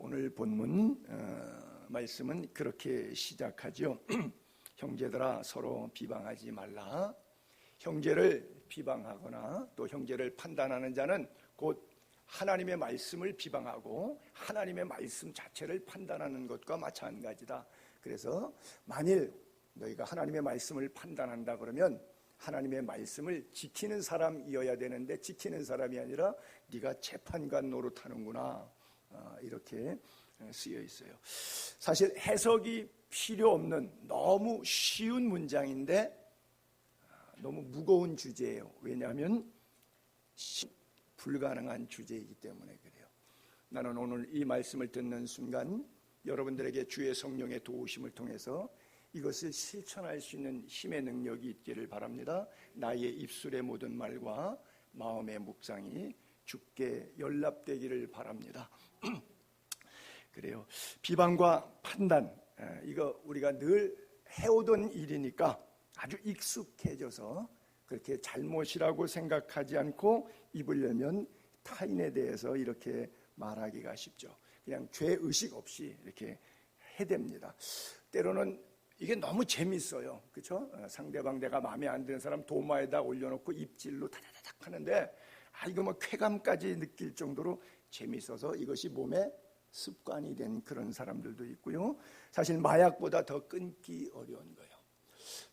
오늘 본문 말씀은 그렇게 시작하죠. 형제들아 서로 비방하지 말라. 형제를 비방하거나 또 형제를 판단하는 자는 곧 하나님의 말씀을 비방하고 하나님의 말씀 자체를 판단하는 것과 마찬가지다. 그래서 만일 너희가 하나님의 말씀을 판단한다 그러면 하나님의 말씀을 지키는 사람이어야 되는데 지키는 사람이 아니라 네가 재판관 노릇하는구나, 이렇게 쓰여 있어요. 사실 해석이 필요 없는 너무 쉬운 문장인데 너무 무거운 주제예요. 왜냐하면 불가능한 주제이기 때문에 그래요. 나는 오늘 이 말씀을 듣는 순간 여러분들에게 주의 성령의 도우심을 통해서 이것을 실천할 수 있는 힘의 능력이 있기를 바랍니다. 나의 입술의 모든 말과 마음의 묵상이 주께 연락되기를 바랍니다. 그래요. 비방과 판단, 이거 우리가 늘 해오던 일이니까 아주 익숙해져서 그렇게 잘못이라고 생각하지 않고 입을 열면 타인에 대해서 이렇게 말하기가 쉽죠. 그냥 죄의식 없이 이렇게 해댑니다. 때로는 이게 너무 재밌어요. 그렇죠? 상대방 내가 마음에 안 드는 사람 도마에다 올려놓고 입질로 다다닥 하는데 이거 뭐 쾌감까지 느낄 정도로 재밌어서 이것이 몸에 습관이 된 그런 사람들도 있고요. 사실 마약보다 더 끊기 어려운 거예요.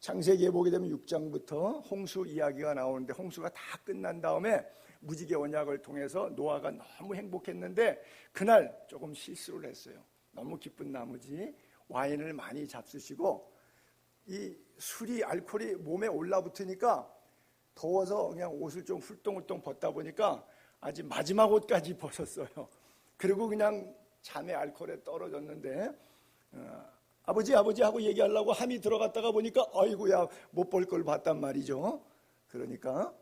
창세기에 보게 되면 6장부터 홍수 이야기가 나오는데 홍수가 다 끝난 다음에 무지개 언약을 통해서 노아가 너무 행복했는데 그날 조금 실수를 했어요. 너무 기쁜 나머지 와인을 많이 잡수시고 이 술이 알코올이 몸에 올라붙으니까 더워서 그냥 옷을 좀 훌덩훌덩 벗다 보니까 아직 마지막 옷까지 벗었어요. 그리고 그냥 잠에 알코올에 떨어졌는데 아버지 하고 얘기하려고 함이 들어갔다가 보니까 아이고야 못 볼 걸 봤단 말이죠. 그러니까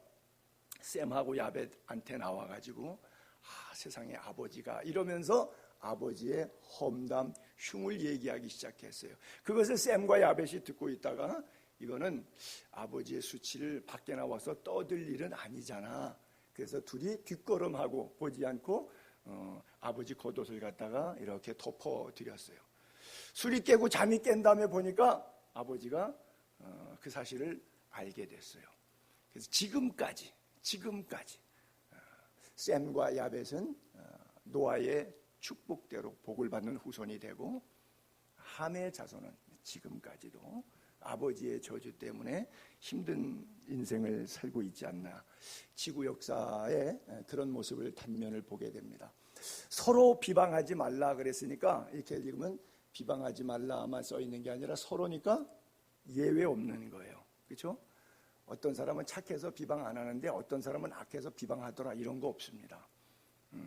샘하고 야벳한테 나와가지고 세상에 아버지가 이러면서 아버지의 험담 흉을 얘기하기 시작했어요. 그것을 샘과 야벳이 듣고 있다가 이거는 아버지의 수치를 밖에 나와서 떠들 일은 아니잖아. 그래서 둘이 뒷걸음하고 보지 않고 아버지 겉옷을 갖다가 이렇게 덮어드렸어요. 술이 깨고 잠이 깬 다음에 보니까 아버지가 그 사실을 알게 됐어요. 그래서 지금까지 샘과 야벳은 노아의 축복대로 복을 받는 후손이 되고 함의 자손은 지금까지도 아버지의 저주 때문에 힘든 인생을 살고 있지 않나. 지구 역사의 그런 모습을 단면을 보게 됩니다. 서로 비방하지 말라 그랬으니까 이렇게 읽으면 비방하지 말라만 써 있는 게 아니라 서로니까 예외 없는 거예요. 그렇죠? 어떤 사람은 착해서 비방 안 하는데 어떤 사람은 악해서 비방하더라, 이런 거 없습니다.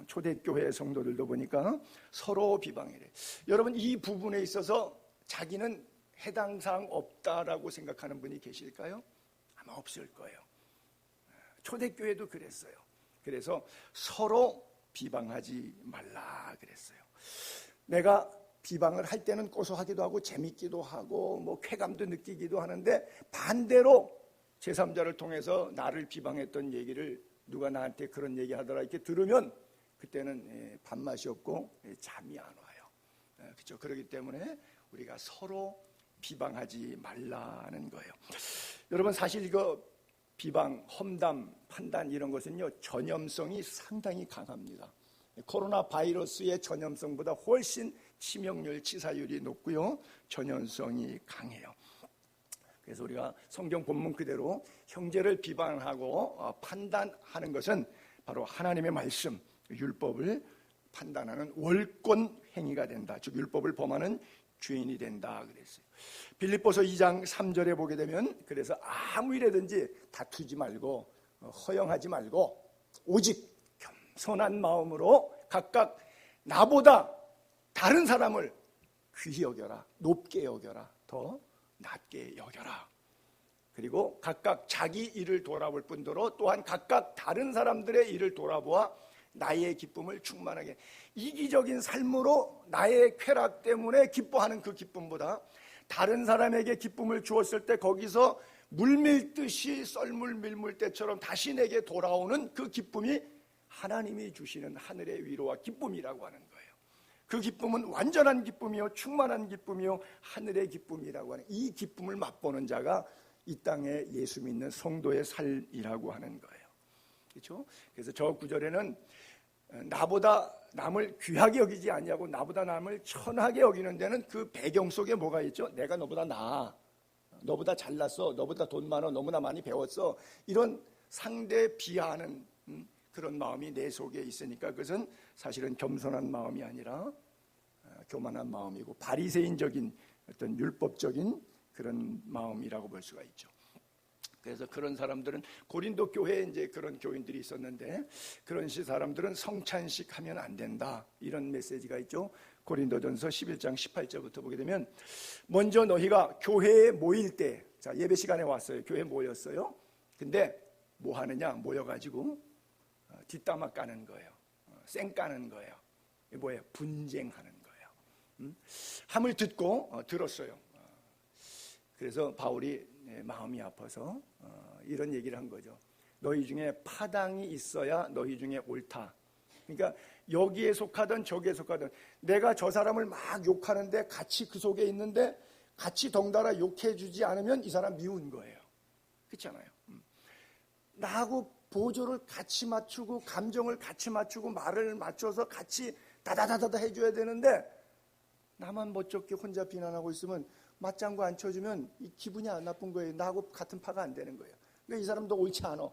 초대교회 성도들도 보니까 서로 비방이래. 여러분 이 부분에 있어서 자기는 해당 사항 없다라고 생각하는 분이 계실까요? 아마 없을 거예요. 초대교회도 그랬어요. 그래서 서로 비방하지 말라 그랬어요. 내가 비방을 할 때는 고소하기도 하고 재밌기도 하고 뭐 쾌감도 느끼기도 하는데 반대로 제3자를 통해서 나를 비방했던 얘기를 누가 나한테 그런 얘기 하더라 이렇게 들으면 그때는 밥맛이 없고 잠이 안 와요. 그렇죠? 그렇기 때문에 우리가 서로 비방하지 말라는 거예요. 여러분 사실 이거 비방, 험담, 판단 이런 것은요 전염성이 상당히 강합니다. 코로나 바이러스의 전염성보다 훨씬 치명률, 치사율이 높고요 전염성이 강해요. 그래서 우리가 성경 본문 그대로 형제를 비방하고 판단하는 것은 바로 하나님의 말씀, 율법을 판단하는 월권 행위가 된다. 즉 율법을 범하는 죄인이 된다 그랬어요. 빌립보서 2장 3절에 보게 되면 그래서 아무 일에든지 다투지 말고 허영하지 말고 오직 겸손한 마음으로 각각 나보다 다른 사람을 귀히 여겨라, 높게 여겨라, 더 낮게 여겨라. 그리고 각각 자기 일을 돌아볼 뿐더러 또한 각각 다른 사람들의 일을 돌아보아 나의 기쁨을 충만하게. 이기적인 삶으로 나의 쾌락 때문에 기뻐하는 그 기쁨보다 다른 사람에게 기쁨을 주었을 때 거기서 물밀듯이 썰물 밀물 때처럼 다시 내게 돌아오는 그 기쁨이 하나님이 주시는 하늘의 위로와 기쁨이라고 하는 거예요. 그 기쁨은 완전한 기쁨이요 충만한 기쁨이요 하늘의 기쁨이라고 하는 이 기쁨을 맛보는 자가 이 땅에 예수 믿는 성도의 삶이라고 하는 거예요. 그렇죠? 그래서 저 구절에는 나보다 남을 귀하게 여기지 아니하고 나보다 남을 천하게 여기는 데는 그 배경 속에 뭐가 있죠? 내가 너보다 나아, 너보다 잘났어, 너보다 돈 많아, 너무나 많이 배웠어, 이런 상대 비하하는 그런 마음이 내 속에 있으니까 그것은 사실은 겸손한 마음이 아니라 교만한 마음이고 바리새인적인 어떤 율법적인 그런 마음이라고 볼 수가 있죠. 그래서 그런 사람들은 고린도 교회에 이제 그런 교인들이 있었는데 그런 사람들은 성찬식 하면 안 된다 이런 메시지가 있죠. 고린도전서 11장 18절부터 보게 되면 먼저 너희가 교회에 모일 때, 자 예배 시간에 왔어요. 교회에 모였어요. 근데 뭐 하느냐? 모여가지고 뒷담화 까는 거예요. 쌩 까는 거예요. 이게 뭐예요? 분쟁하는 거예요. 함을 듣고 들었어요. 그래서 바울이 마음이 아파서 이런 얘기를 한 거죠. 너희 중에 파당이 있어야 너희 중에 옳다. 그러니까 여기에 속하든 저기에 속하든 내가 저 사람을 막 욕하는데 같이 그 속에 있는데 같이 덩달아 욕해주지 않으면 이 사람 미운 거예요. 그렇잖아요. 나하고 보조를 같이 맞추고 감정을 같이 맞추고 말을 맞춰서 같이 다다다다다 해줘야 되는데 나만 멋쩍게 혼자 비난하고 있으면 맞장구 안 쳐주면 이 기분이 안 나쁜 거예요. 나하고 같은 파가 안 되는 거예요. 그러니까 이 사람도 옳지 않아.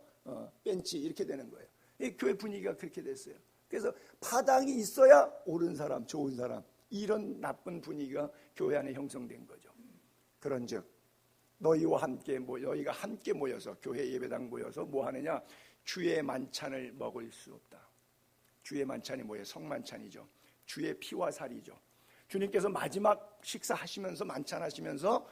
뺀치 이렇게 되는 거예요. 이 교회 분위기가 그렇게 됐어요. 그래서 파당이 있어야 옳은 사람, 좋은 사람, 이런 나쁜 분위기가 교회 안에 형성된 거죠. 그런즉 너희가 함께 모여서 교회 예배당 모여서 뭐 하느냐? 주의 만찬을 먹을 수 없다. 주의 만찬이 뭐예요? 성만찬이죠. 주의 피와 살이죠. 주님께서 마지막 식사하시면서 만찬하시면서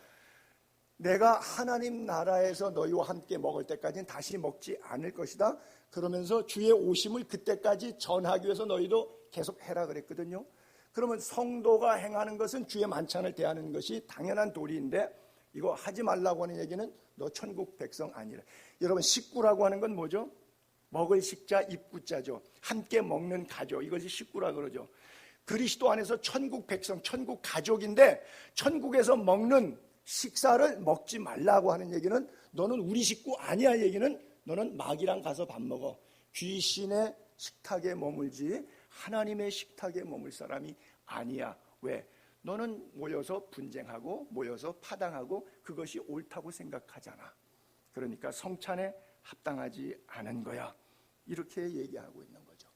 내가 하나님 나라에서 너희와 함께 먹을 때까지는 다시 먹지 않을 것이다. 그러면서 주의 오심을 그때까지 전하기 위해서 너희도 계속 해라 그랬거든요. 그러면 성도가 행하는 것은 주의 만찬을 대하는 것이 당연한 도리인데 이거 하지 말라고 하는 얘기는 너 천국 백성 아니라. 여러분 식구라고 하는 건 뭐죠? 먹을 식자 입구자죠. 함께 먹는 가족, 이것이 식구라 그러죠. 그리스도 안에서 천국 백성, 천국 가족인데 천국에서 먹는 식사를 먹지 말라고 하는 얘기는 너는 우리 식구 아니야 얘기는 너는 마귀랑 가서 밥 먹어. 귀신의 식탁에 머물지 하나님의 식탁에 머물 사람이 아니야. 왜? 너는 모여서 분쟁하고 모여서 파당하고 그것이 옳다고 생각하잖아. 그러니까 성찬에 합당하지 않은 거야. 이렇게 얘기하고 있는 거죠.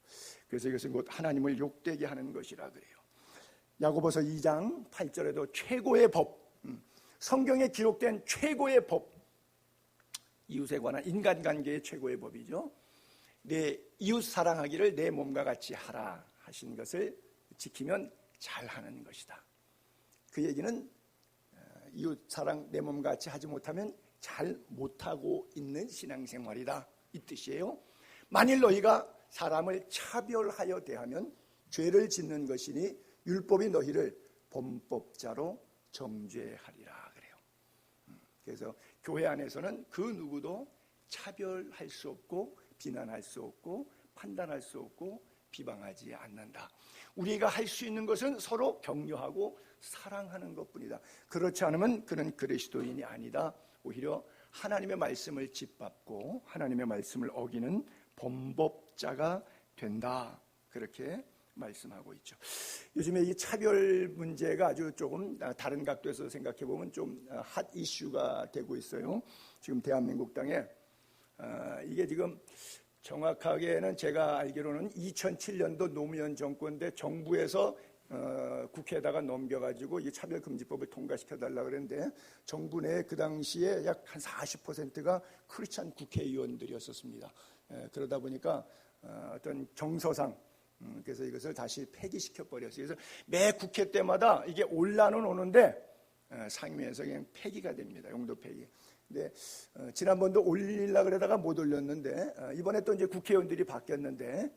그래서 이것은 곧 하나님을 욕되게 하는 것이라 그래요. 야고보서 2장 8절에도 최고의 법, 성경에 기록된 최고의 법, 이웃에 관한 인간관계의 최고의 법이죠. 내 이웃 사랑하기를 내 몸과 같이 하라 하신 것을 지키면 잘하는 것이다. 그 얘기는 이웃 사랑 내 몸과 같이 하지 못하면 잘 못하고 있는 신앙생활이다 이 뜻이에요. 만일 너희가 사람을 차별하여 대하면 죄를 짓는 것이니 율법이 너희를 범법자로 정죄하리라 그래요. 그래서 교회 안에서는 그 누구도 차별할 수 없고 비난할 수 없고 판단할 수 없고 비방하지 않는다. 우리가 할 수 있는 것은 서로 격려하고 사랑하는 것뿐이다. 그렇지 않으면 그는 그리스도인이 아니다. 오히려 하나님의 말씀을 짓밟고 하나님의 말씀을 어기는 범법자가 된다. 그렇게 말씀하고 있죠. 요즘에 이 차별 문제가 아주 조금 다른 각도에서 생각해 보면 좀 핫 이슈가 되고 있어요. 지금 대한민국 땅에 이게 지금 정확하게는 제가 알기로는 2007년도 노무현 정권 때 정부에서 국회에다가 넘겨가지고 이 차별금지법을 통과시켜달라고 그랬는데 정부 내 그 당시에 약 한 40%가 크리스찬 국회의원들이었었습니다. 그러다 보니까 어떤 정서상 그래서 이것을 다시 폐기시켜버렸어요. 그래서 매 국회 때마다 이게 올라는 오는데 상임위에서 그냥 폐기가 됩니다. 용도 폐기. 근데 지난번도 올리려고 그러다가 못 올렸는데 이번에 또 이제 국회의원들이 바뀌었는데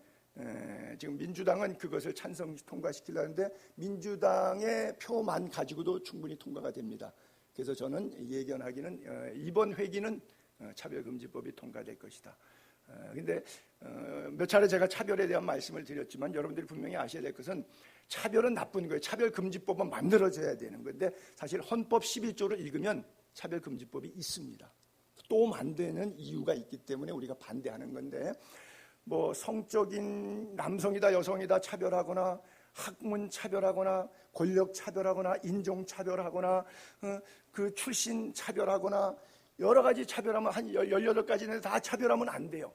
지금 민주당은 그것을 찬성 통과시키려는데 민주당의 표만 가지고도 충분히 통과가 됩니다. 그래서 저는 예견하기는 이번 회기는 차별금지법이 통과될 것이다. 근데 몇 차례 제가 차별에 대한 말씀을 드렸지만 여러분들이 분명히 아셔야 될 것은 차별은 나쁜 거예요. 차별금지법은 만들어져야 되는 건데 사실 헌법 11조를 읽으면 차별금지법이 있습니다. 또 만드는 이유가 있기 때문에 우리가 반대하는 건데, 뭐 성적인 남성이다 여성이다 차별하거나 학문 차별하거나 권력 차별하거나 인종 차별하거나 그 출신 차별하거나 여러 가지 차별하면 한 18가지는 다 차별하면 안 돼요.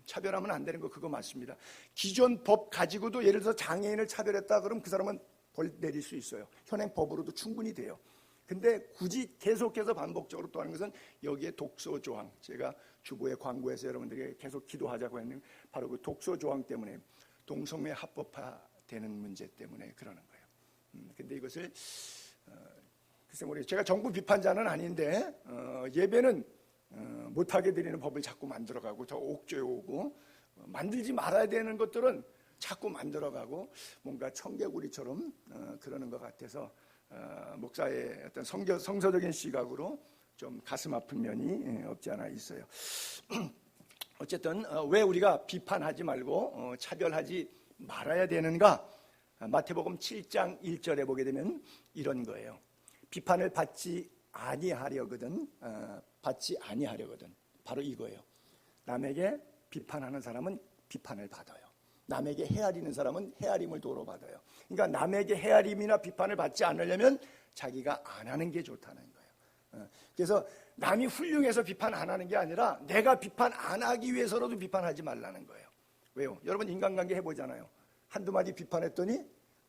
차별하면 안 되는 거 그거 맞습니다. 기존 법 가지고도 예를 들어서 장애인을 차별했다 그러면 그 사람은 벌 내릴 수 있어요. 현행 법으로도 충분히 돼요. 근데 굳이 계속해서 반복적으로 또 하는 것은 여기에 독소 조항, 제가 주보에 광고해서 여러분들에게 계속 기도하자고 했는 바로 그 독소 조항 때문에 동성애 합법화되는 문제 때문에 그러는 거예요. 근데 이것을 글쎄 모르겠어요. 제가 정부 비판자는 아닌데 예배는 못하게 드리는 법을 자꾸 만들어가고 더 옥죄어 오고 만들지 말아야 되는 것들은 자꾸 만들어가고 뭔가 청개구리처럼 그러는 것 같아서 목사의 어떤 성서적인 시각으로 좀 가슴 아픈 면이 없지 않아 있어요. 어쨌든 왜 우리가 비판하지 말고 차별하지 말아야 되는가? 마태복음 7장 1절에 보게 되면 이런 거예요. 비판을 받지 아니하려거든 바로 이거예요. 남에게 비판하는 사람은 비판을 받아요. 남에게 헤아리는 사람은 헤아림을 도로 받아요. 그러니까 남에게 헤아림이나 비판을 받지 않으려면 자기가 안 하는 게 좋다는 거예요. 그래서 남이 훌륭해서 비판 안 하는 게 아니라 내가 비판 안 하기 위해서라도 비판하지 말라는 거예요. 왜요? 여러분 인간관계 해보잖아요. 한두 마디 비판했더니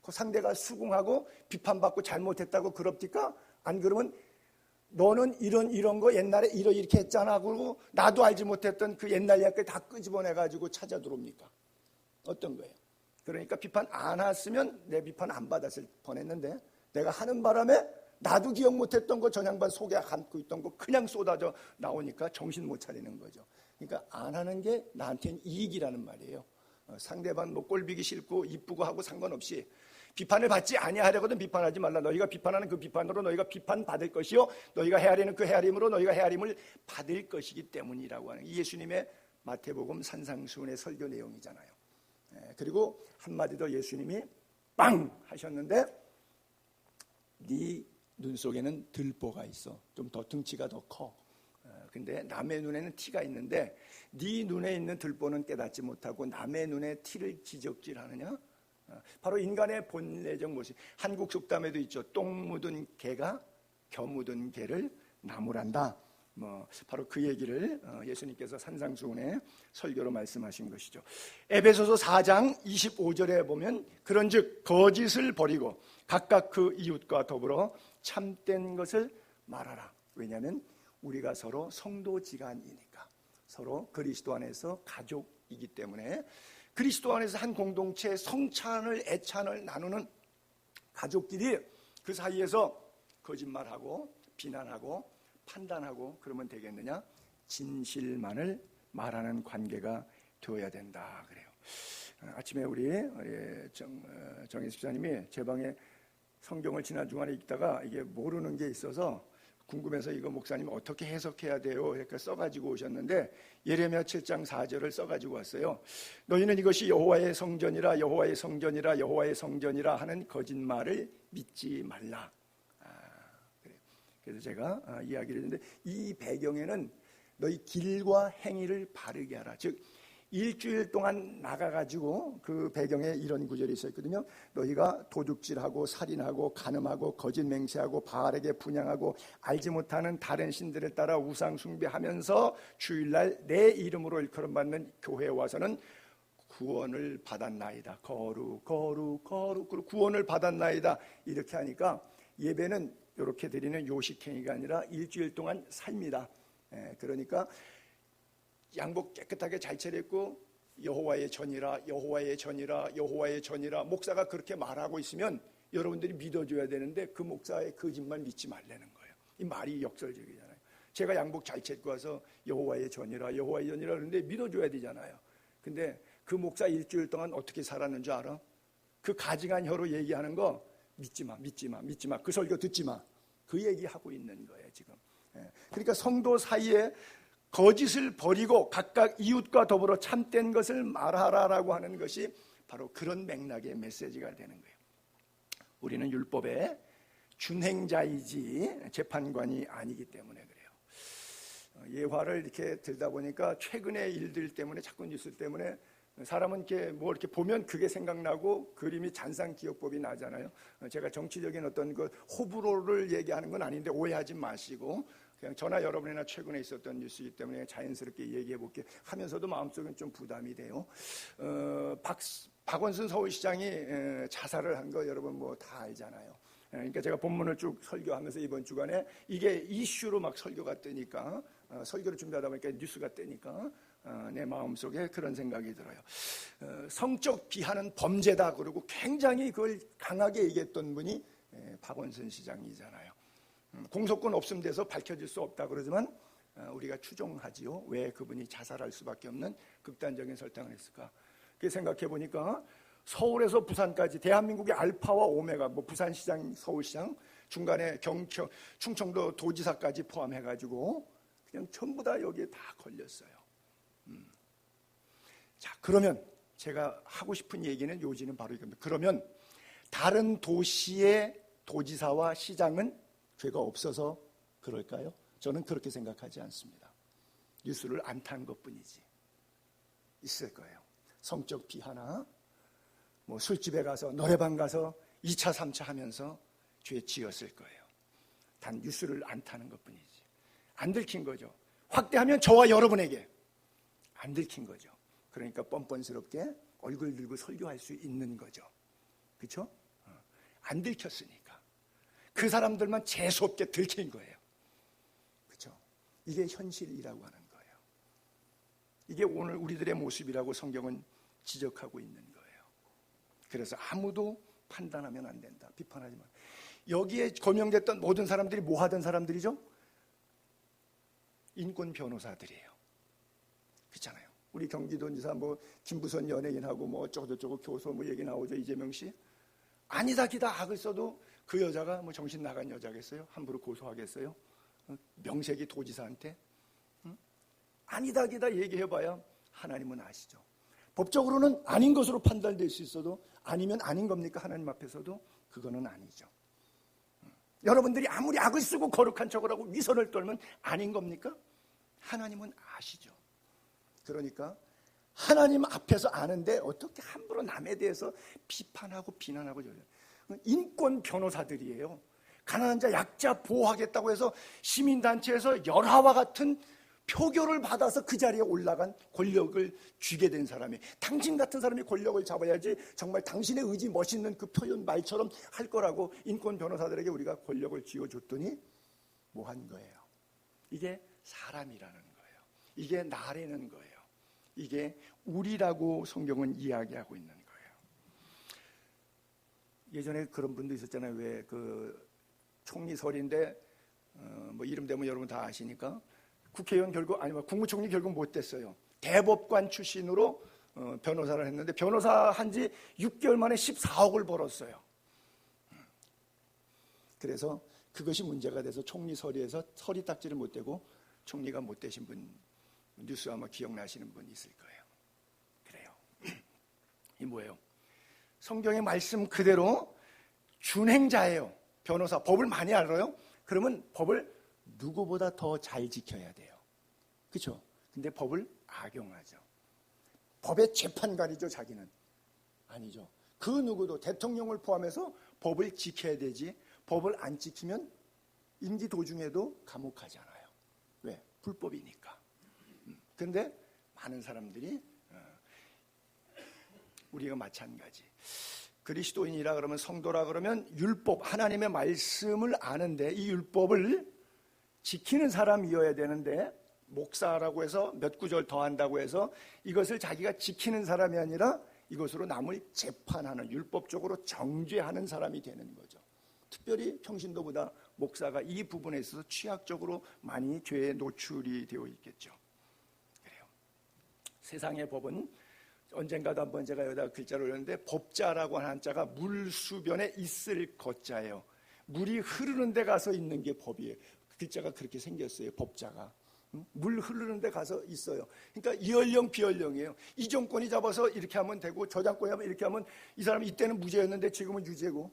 그 상대가 수긍하고 비판받고 잘못했다고 그럽니까? 안 그러면 너는 이런 거 옛날에 이렇게 했잖아 그러고 나도 알지 못했던 그 옛날 이야기 다 끄집어내가지고 찾아 들어옵니까? 어떤 거예요? 그러니까 비판 안 했으면 내 비판 안 받았을 뻔했는데 내가 하는 바람에 나도 기억 못했던 거 전양반 속에 감고 있던 거 그냥 쏟아져 나오니까 정신 못 차리는 거죠. 그러니까 안 하는 게 나한테는 이익이라는 말이에요. 상대방 뭐 꼴보기 싫고 이쁘고 하고 상관없이 비판을 받지 아니하려거든 비판하지 말라. 너희가 비판하는 그 비판으로 너희가 비판받을 것이요 너희가 헤아리는 그 헤아림으로 너희가 헤아림을 받을 것이기 때문이라고 하는 예수님의 마태복음 산상수훈의 설교 내용이잖아요. 그리고 한마디 더 예수님이 빵 하셨는데 네 눈 속에는 들보가 있어. 좀 더 등치가 더 커. 근데 남의 눈에는 티가 있는데 네 눈에 있는 들보는 깨닫지 못하고 남의 눈에 티를 지적질하느냐? 바로 인간의 본래적 모습. 한국 속담에도 있죠. 똥 묻은 개가 겨 묻은 개를 나무란다. 바로 그 얘기를 예수님께서 산상수훈의 설교로 말씀하신 것이죠. 에베소서 4장 25절에 보면 그런즉 거짓을 버리고 각각 그 이웃과 더불어 참된 것을 말하라. 왜냐하면 우리가 서로 성도지간이니까 서로 그리스도 안에서 가족이기 때문에 그리스도 안에서 한 공동체 성찬을 애찬을 나누는 가족끼리 그 사이에서 거짓말하고 비난하고 판단하고 그러면 되겠느냐? 진실만을 말하는 관계가 되어야 된다 그래요. 아침에 우리 정혜 집사님이 제 방에 성경을 지난 주간에 읽다가 이게 모르는 게 있어서 궁금해서 이거 목사님 어떻게 해석해야 돼요? 이렇게 써가지고 오셨는데 예레미야 7장 4절을 써가지고 왔어요. 너희는 이것이 여호와의 성전이라 여호와의 성전이라 여호와의 성전이라 하는 거짓말을 믿지 말라. 그래요. 그래서 제가 이야기를 했는데 이 배경에는 너희 길과 행위를 바르게 하라. 즉 일주일 동안 나가가지고 그 배경에 이런 구절이 있었거든요. 너희가 도둑질하고 살인하고 간음하고 거짓 맹세하고 바알에게 분향하고 알지 못하는 다른 신들을 따라 우상 숭배하면서 주일날 내 이름으로 일컬음받는 교회에 와서는 구원을 받았나이다. 거룩 구원을 받았나이다. 이렇게 하니까 예배는 이렇게 드리는 요식행위가 아니라 일주일 동안 삶이다. 그러니까 양복 깨끗하게 잘 차려입고 여호와의 전이라 여호와의 전이라 여호와의 전이라 목사가 그렇게 말하고 있으면 여러분들이 믿어줘야 되는데 그 목사의 거짓말 믿지 말라는 거예요. 이 말이 역설적이잖아요. 제가 양복 잘 차입고 와서 여호와의 전이라 여호와의 전이라 그러는데 믿어줘야 되잖아요. 근데 그 목사 일주일 동안 어떻게 살았는 줄 알아? 그 가증한 혀로 얘기하는 거 믿지 마 그 설교 듣지 마. 그 얘기하고 있는 거예요 지금. 그러니까 성도 사이에 거짓을 버리고 각각 이웃과 더불어 참된 것을 말하라라고 하는 것이 바로 그런 맥락의 메시지가 되는 거예요. 우리는 율법의 준행자이지 재판관이 아니기 때문에 그래요. 예화를 이렇게 들다 보니까 최근의 일들 때문에, 자꾸 뉴스 때문에 사람은 이렇게 보면 그게 생각나고 그림이 잔상기억법이 나잖아요. 제가 정치적인 어떤 그 호불호를 얘기하는 건 아닌데 오해하지 마시고 그냥 저나 여러분이나 최근에 있었던 뉴스이기 때문에 자연스럽게 얘기해 볼게요. 하면서도 마음속은 좀 부담이 돼요. 박원순 서울시장이 자살을 한 거 여러분 뭐 다 알잖아요. 그러니까 제가 본문을 쭉 설교하면서 이번 주간에 이게 이슈로 막 설교가 뜨니까, 설교를 준비하다 보니까 뉴스가 뜨니까 내 마음속에 그런 생각이 들어요. 성적 비하는 범죄다 그러고 굉장히 그걸 강하게 얘기했던 분이 박원순 시장이잖아요. 공소권 없음 돼서 밝혀질 수 없다 그러지만 우리가 추정하지요. 왜 그분이 자살할 수밖에 없는 극단적인 설탕을 했을까? 그 생각해 보니까 서울에서 부산까지 대한민국의 알파와 오메가, 뭐 부산시장, 서울시장, 중간에 경청, 충청도 도지사까지 포함해가지고 그냥 전부 다 여기에 다 걸렸어요. 자, 그러면 제가 하고 싶은 얘기는 요지는 바로 이겁니다. 그러면 다른 도시의 도지사와 시장은 죄가 없어서 그럴까요? 저는 그렇게 생각하지 않습니다. 뉴스를 안 탄 것뿐이지. 있을 거예요. 성적 비하나 뭐 술집에 가서 노래방 가서 2차 3차 하면서 죄 지었을 거예요. 단 뉴스를 안 타는 것뿐이지. 안 들킨 거죠. 확대하면 저와 여러분에게 안 들킨 거죠. 그러니까 뻔뻔스럽게 얼굴 들고 설교할 수 있는 거죠. 그렇죠? 안 들켰으니까 그 사람들만 재수없게 들킨 거예요. 그렇죠? 이게 현실이라고 하는 거예요. 이게 오늘 우리들의 모습이라고 성경은 지적하고 있는 거예요. 그래서 아무도 판단하면 안 된다. 비판하지 마. 여기에 거명됐던 모든 사람들이 뭐 하던 사람들이죠? 인권 변호사들이에요. 그렇잖아요. 우리 경기도지사 뭐 김부선 연예인하고 뭐 어쩌고저쩌고 교수 뭐 얘기 나오죠. 이재명 씨. 아니다 기다 악을 써도 그 여자가 뭐 정신 나간 여자겠어요? 함부로 고소하겠어요? 명색이 도지사한테? 아니다 기다 얘기해봐야 하나님은 아시죠. 법적으로는 아닌 것으로 판단될 수 있어도 아니면 아닌 겁니까? 하나님 앞에서도 그거는 아니죠. 여러분들이 아무리 악을 쓰고 거룩한 척을 하고 위선을 떨면 아닌 겁니까? 하나님은 아시죠. 그러니까 하나님 앞에서 아는데 어떻게 함부로 남에 대해서 비판하고 비난하고 저래요. 인권 변호사들이에요. 가난한 자 약자 보호하겠다고 해서 시민단체에서 열화와 같은 표결을 받아서 그 자리에 올라간 권력을 쥐게 된 사람이, 당신 같은 사람이 권력을 잡아야지 정말 당신의 의지 멋있는 그 표현 말처럼 할 거라고 인권 변호사들에게 우리가 권력을 쥐어줬더니 뭐 한 거예요? 이게 사람이라는 거예요. 이게 나라는 거예요. 이게 우리라고 성경은 이야기하고 있는 거예요. 예전에 그런 분도 있었잖아요. 왜 그 총리설인데 뭐 이름 되면 여러분 다 아시니까 국회의원 결국 아니면 국무총리 결국 못 됐어요. 대법관 출신으로 변호사를 했는데 변호사 한지 6개월 만에 14억을 벌었어요. 그래서 그것이 문제가 돼서 총리설에서 서리 딱지를 못 대고 총리가 못 되신 분 뉴스 아마 기억나시는 분 있을 거예요. 그래요. 이 뭐예요? 성경의 말씀 그대로 준행자예요. 변호사 법을 많이 알아요? 그러면 법을 누구보다 더 잘 지켜야 돼요. 그렇죠? 근데 법을 악용하죠. 법의 재판관이죠. 자기는 아니죠. 그 누구도 대통령을 포함해서 법을 지켜야 되지 법을 안 지키면 임기 도중에도 감옥 가잖아요. 왜? 불법이니까. 그런데 많은 사람들이 우리가 마찬가지. 그리스도인이라 그러면 성도라 그러면 율법 하나님의 말씀을 아는데 이 율법을 지키는 사람이어야 되는데 목사라고 해서 몇 구절 더 한다고 해서 이것을 자기가 지키는 사람이 아니라 이것으로 남을 재판하는 율법적으로 정죄하는 사람이 되는 거죠. 특별히 평신도보다 목사가 이 부분에 있어서 취약적으로 많이 죄에 노출이 되어 있겠죠. 그래요. 세상의 법은 언젠가도 한번 제가 여기다 글자를 올렸는데 법자라고 하는 한자가 물수변에 있을 것자예요. 물이 흐르는 데 가서 있는 게 법이에요. 글자가 그렇게 생겼어요. 법자가. 물 흐르는 데 가서 있어요. 그러니까 이연령 비연령이에요. 이 정권이 잡아서 이렇게 하면 되고 저 정권이 하면 이렇게 하면 이 사람이 이때는 무죄였는데 지금은 유죄고,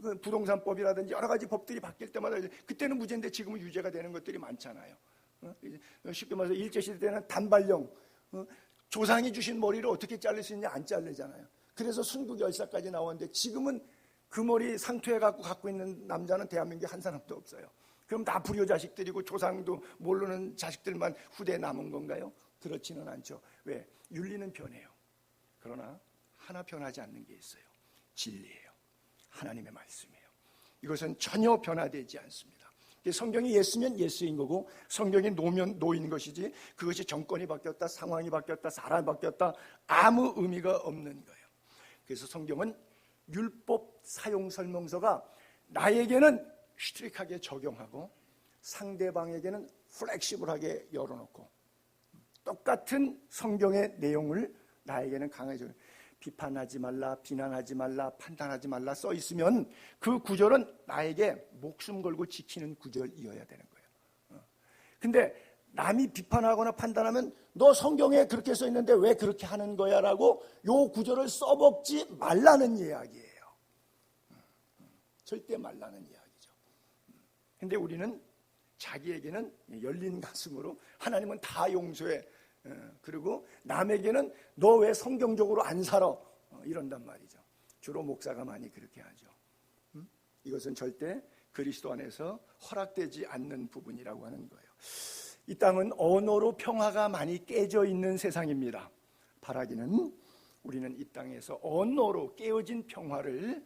그 부동산법이라든지 여러 가지 법들이 바뀔 때마다 그때는 무죄인데 지금은 유죄가 되는 것들이 많잖아요. 쉽게 말해서 일제시대 때는 단발령, 조상이 주신 머리를 어떻게 자를 수 있냐, 안 자르잖아요. 그래서 순국열사까지 나오는데 지금은 그 머리 상투해 갖고 있는 남자는 대한민국에 한 사람도 없어요. 그럼 다 불효 자식들이고 조상도 모르는 자식들만 후대에 남은 건가요? 그렇지는 않죠. 왜? 윤리는 변해요. 그러나 하나 변하지 않는 게 있어요. 진리예요. 하나님의 말씀이에요. 이것은 전혀 변화되지 않습니다. 성경이 예수면 예수인 거고 성경이 노면 노인 것이지, 그것이 정권이 바뀌었다, 상황이 바뀌었다, 사람이 바뀌었다, 아무 의미가 없는 거예요. 그래서 성경은 율법 사용 설명서가 나에게는 스트릭하게 적용하고 상대방에게는 플렉시블하게 열어놓고, 똑같은 성경의 내용을 나에게는 강하게 비판하지 말라, 비난하지 말라, 판단하지 말라 써 있으면 그 구절은 나에게 목숨 걸고 지키는 구절이어야 되는 거예요. 근데 남이 비판하거나 판단하면 너 성경에 그렇게 써 있는데 왜 그렇게 하는 거야 라고 요 구절을 써먹지 말라는 이야기예요. 절대 말라는 이야기죠. 근데 우리는 자기에게는 열린 가슴으로 하나님은 다 용서해, 그리고 남에게는 너 왜 성경적으로 안 살아, 이런단 말이죠. 주로 목사가 많이 그렇게 하죠. 이것은 절대 그리스도 안에서 허락되지 않는 부분이라고 하는 거예요. 이 땅은 언어로 평화가 많이 깨져 있는 세상입니다. 바라기는 우리는 이 땅에서 언어로 깨어진 평화를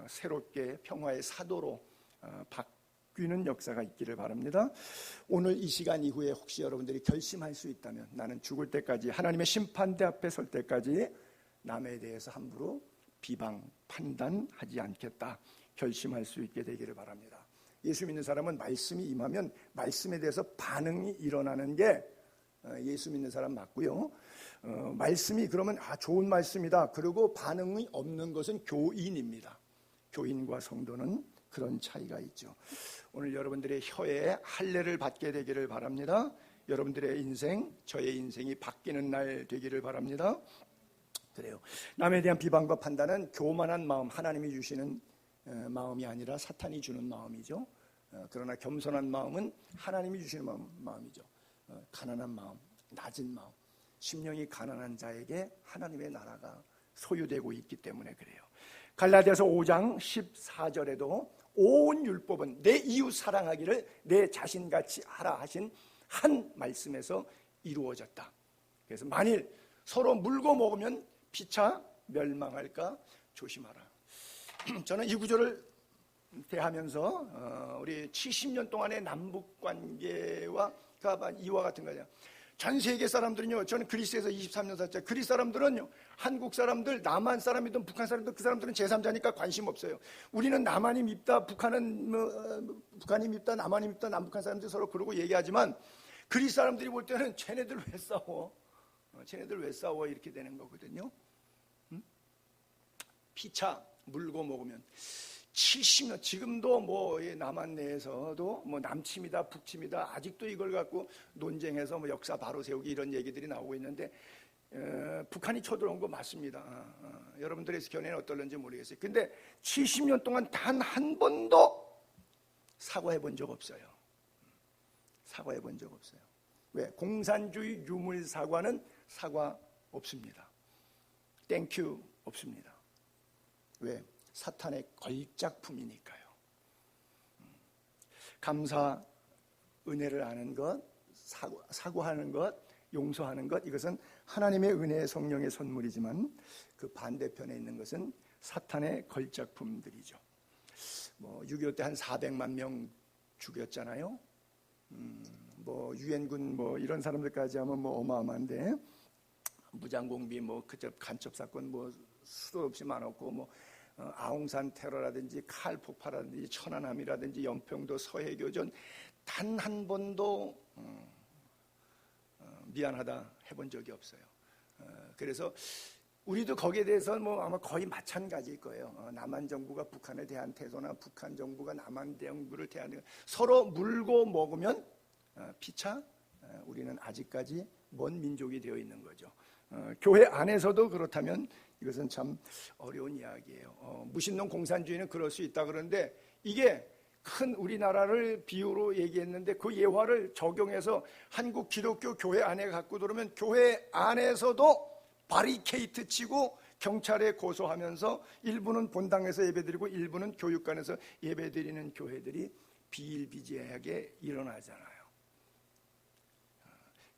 새롭게 평화의 사도로 바뀌는 역사가 있기를 바랍니다. 오늘 이 시간 이후에 혹시 여러분들이 결심할 수 있다면, 나는 죽을 때까지, 하나님의 심판대 앞에 설 때까지 남에 대해서 함부로 비방, 판단하지 않겠다, 결심할 수 있게 되기를 바랍니다. 예수 믿는 사람은 말씀이 임하면 말씀에 대해서 반응이 일어나는 게 예수 믿는 사람 맞고요. 말씀이 그러면 좋은 말씀이다, 그리고 반응이 없는 것은 교인입니다. 교인과 성도는 그런 차이가 있죠. 오늘 여러분들의 혀에 할례를 받게 되기를 바랍니다. 여러분들의 인생, 저의 인생이 바뀌는 날 되기를 바랍니다. 그래요. 남에 대한 비방과 판단은 교만한 마음, 하나님이 주시는 마음이 아니라 사탄이 주는 마음이죠. 그러나 겸손한 마음은 하나님이 주시는 마음이죠. 가난한 마음, 낮은 마음, 심령이 가난한 자에게 하나님의 나라가 소유되고 있기 때문에 그래요. 갈라디아서 5장 14절에도 온 율법은 내 이웃 사랑하기를 내 자신같이 하라 하신 한 말씀에서 이루어졌다. 그래서 만일 서로 물고 먹으면 피차 멸망할까 조심하라. 저는 이 구절을 대하면서 우리 70년 동안의 남북 관계와 이와 같은 거예요. 전 세계 사람들은요, 저는 그리스에서 23년 살았죠. 그리스 사람들은요, 한국 사람들, 남한 사람이든 북한 사람들, 그 사람들은 제3자니까 관심 없어요. 우리는 남한이 밉다, 북한은 북한이 밉다, 남한이 밉다, 남북한 사람들 서로 그러고 얘기하지만 그리스 사람들이 볼 때는 쟤네들 왜 싸워? 쟤네들 왜 싸워? 이렇게 되는 거거든요. 피차 물고 먹으면 70년, 지금도 뭐 남한 내에서도 뭐 남침이다 북침이다 아직도 이걸 갖고 논쟁해서 뭐 역사 바로 세우기 이런 얘기들이 나오고 있는데, 북한이 쳐들어온 거 맞습니다. 여러분들의 견해는 어떨는지 모르겠어요. 근데 70년 동안 단 한 번도 사과해 본 적 없어요. 사과해 본 적 없어요. 왜? 공산주의 유물 사과는 사과 없습니다. 땡큐 없습니다. 왜? 사탄의 걸작품이니까요. 감사, 은혜를 아는 것, 사과하는 것, 용서하는 것, 이것은 하나님의 은혜의 성령의 선물이지만 그 반대편에 있는 것은 사탄의 걸작품들이죠. 뭐 6.25 때 한 400만 명 죽였잖아요. 뭐 유엔군 뭐 이런 사람들까지 하면 뭐 어마어마한데, 무장공비 뭐 그저 간첩 사건 뭐 수도 없이 많았고, 뭐 아웅산 테러라든지 칼 폭파라든지 천안함이라든지 연평도 서해교전 단 한 번도 미안하다 해본 적이 없어요. 그래서 우리도 거기에 대해서 뭐 아마 거의 마찬가지일 거예요. 남한 정부가 북한에 대한 태도나 북한 정부가 남한 정부를 대한, 서로 물고 먹으면 피차 우리는 아직까지 먼 민족이 되어 있는 거죠. 교회 안에서도 그렇다면 이것은 참 어려운 이야기예요. 무신론 공산주의는 그럴 수 있다 그러는데 이게 큰 우리나라를 비유로 얘기했는데 그 예화를 적용해서 한국 기독교 교회 안에 갖고 들어오면 교회 안에서도 바리케이트 치고 경찰에 고소하면서 일부는 본당에서 예배드리고 일부는 교육관에서 예배드리는 교회들이 비일비재하게 일어나잖아요.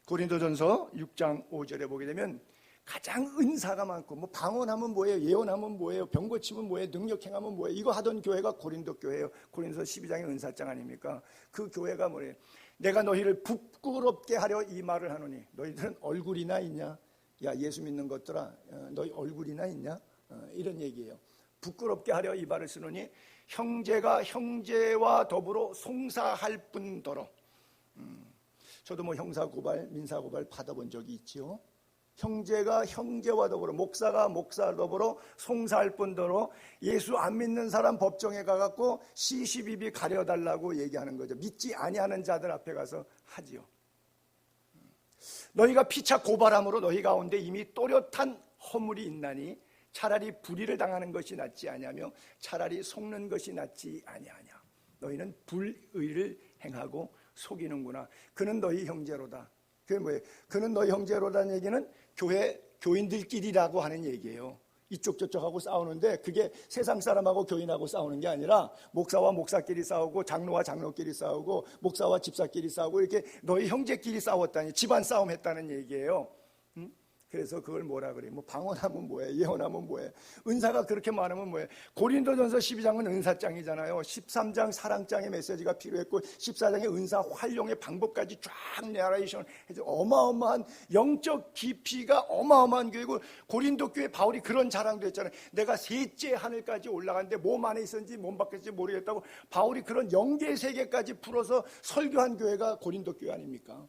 고린도전서 6장 5절에 보게 되면 가장 은사가 많고 뭐 방언하면 뭐예요, 예언하면 뭐예요, 병 고치면 뭐예요, 능력행하면 뭐예요, 이거 하던 교회가 고린도 교회예요. 고린도서 12장의 은사장 아닙니까? 그 교회가 뭐래요? 내가 너희를 부끄럽게 하려 이 말을 하노니 너희들은 얼굴이나 있냐? 야, 예수 믿는 것들아, 너희 얼굴이나 있냐? 이런 얘기예요. 부끄럽게 하려 이 말을 쓰노니 형제가 형제와 더불어 송사할 뿐더러. 저도 뭐 형사고발, 민사고발 받아본 적이 있지요. 형제가 형제와 더불어, 목사가 목사와 더불어 송사할 뿐더러 예수 안 믿는 사람 법정에 가갖고 시시비비 가려달라고 얘기하는 거죠. 믿지 아니하는 자들 앞에 가서 하지요. 너희가 피차 고발함으로 너희 가운데 이미 또렷한 허물이 있나니 차라리 불의를 당하는 것이 낫지 아니하며 차라리 속는 것이 낫지 아니하냐. 너희는 불의를 행하고 속이는구나. 그는 너희 형제로다. 그게 뭐예요? 그는 너희 형제로다는 얘기는 교인들끼리라고 하는 얘기예요. 이쪽 저쪽하고 싸우는데 그게 세상 사람하고 교인하고 싸우는 게 아니라 목사와 목사끼리 싸우고 장로와 장로끼리 싸우고 목사와 집사끼리 싸우고 이렇게 너희 형제끼리 싸웠다니 집안 싸움 했다는 얘기예요. 그래서 그걸 뭐라 그래요? 뭐 방언하면 뭐예요? 예언하면 뭐예요? 은사가 그렇게 많으면 뭐예요? 고린도전서 12장은 은사장이잖아요. 13장 사랑장의 메시지가 필요했고 14장의 은사 활용의 방법까지 쫙 내레이션 해서 어마어마한 영적 깊이가 어마어마한 교회고 고린도 교회 바울이 그런 자랑도 했잖아요. 내가 셋째 하늘까지 올라갔는데 몸 안에 있었는지 몸 밖에 있었는지 모르겠다고 바울이 그런 영계 세계까지 풀어서 설교한 교회가 고린도 교회 아닙니까?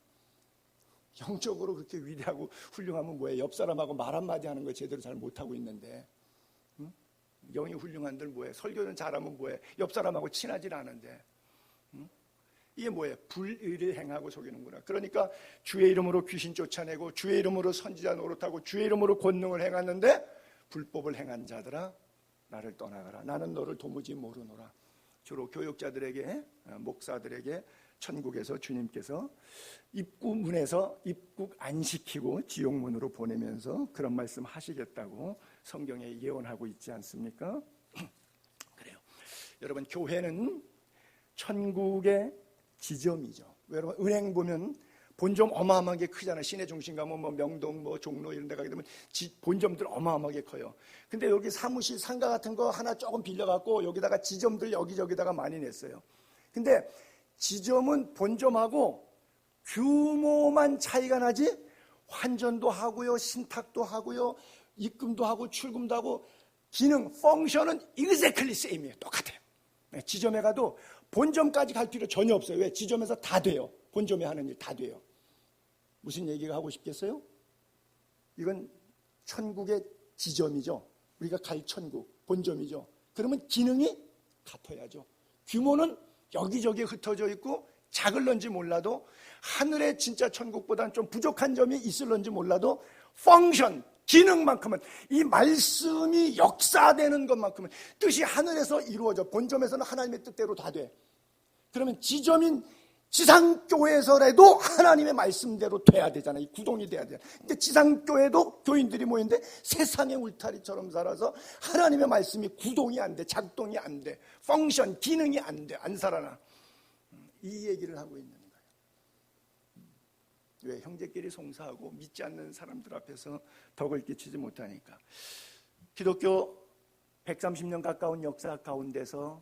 영적으로 그렇게 위대하고 훌륭하면 뭐예요? 옆 사람하고 말 한마디 하는 거 제대로 잘 못하고 있는데 영이 훌륭한들 뭐예요? 설교는 잘하면 뭐예요? 옆 사람하고 친하질 않은데 이게 뭐예요? 불의를 행하고 속이는구나. 그러니까 주의 이름으로 귀신 쫓아내고 주의 이름으로 선지자 노릇하고 주의 이름으로 권능을 행하는데 불법을 행한 자들아 나를 떠나가라. 나는 너를 도무지 모르노라. 주로 교육자들에게 목사들에게 천국에서 주님께서 입구문에서 입국 안 시키고 지옥문으로 보내면서 그런 말씀 하시겠다고 성경에 예언하고 있지 않습니까? 그래요. 여러분 교회는 천국의 지점이죠. 여러분 은행 보면 본점 어마어마하게 크잖아요. 시내 중심 가면 뭐 명동 뭐 종로 이런 데 가게 되면 본점들 어마어마하게 커요. 근데 여기 사무실 상가 같은 거 하나 조금 빌려갖고 여기다가 지점들 여기저기다가 많이 냈어요. 근데 지점은 본점하고 규모만 차이가 나지 환전도 하고요, 신탁도 하고요, 입금도 하고 출금도 하고 기능, 펑션은 exactly same이에요. 똑같아요. 지점에 가도 본점까지 갈 필요 전혀 없어요. 왜? 지점에서 다 돼요. 본점에 하는 일 다 돼요. 무슨 얘기가 하고 싶겠어요? 이건 천국의 지점이죠. 우리가 갈 천국, 본점이죠. 그러면 기능이 같아야죠. 규모는 여기저기 흩어져 있고 작을런지 몰라도 하늘의 진짜 천국보다는 좀 부족한 점이 있을런지 몰라도 펑션, 기능만큼은 이 말씀이 역사되는 것만큼은 뜻이 하늘에서 이루어져. 본점에서는 하나님의 뜻대로 다 돼. 그러면 지점인 지상교회에서라도 하나님의 말씀대로 돼야 되잖아요. 구동이 돼야 돼요. 근데 지상교회도 교인들이 모이는데 세상의 울타리처럼 살아서 하나님의 말씀이 구동이 안 돼, 작동이 안 돼, 펑션, 기능이 안 돼, 안 살아나. 이 얘기를 하고 있는 거예요. 왜? 형제끼리 송사하고 믿지 않는 사람들 앞에서 덕을 끼치지 못하니까. 기독교 130년 가까운 역사 가운데서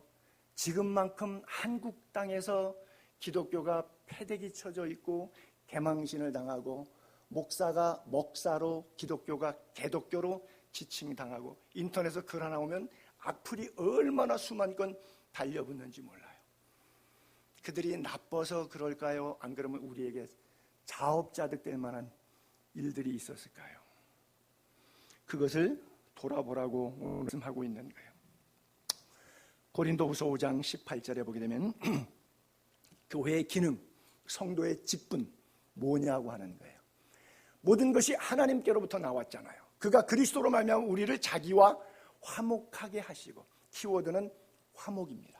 지금만큼 한국 땅에서 기독교가 패대기 쳐져 있고 개망신을 당하고 목사가 먹사로 기독교가 개독교로 지칭당하고 인터넷에서 글 하나 오면 악플이 얼마나 수만 건 달려붙는지 몰라요. 그들이 나빠서 그럴까요? 안 그러면 우리에게 자업자득 될 만한 일들이 있었을까요? 그것을 돌아보라고 말씀하고 있는 거예요. 고린도후서 5장 18절에 보게 되면 교회의 기능, 성도의 직분 뭐냐고 하는 거예요. 모든 것이 하나님께로부터 나왔잖아요. 그가 그리스도로 말미암아 우리를 자기와 화목하게 하시고, 키워드는 화목입니다.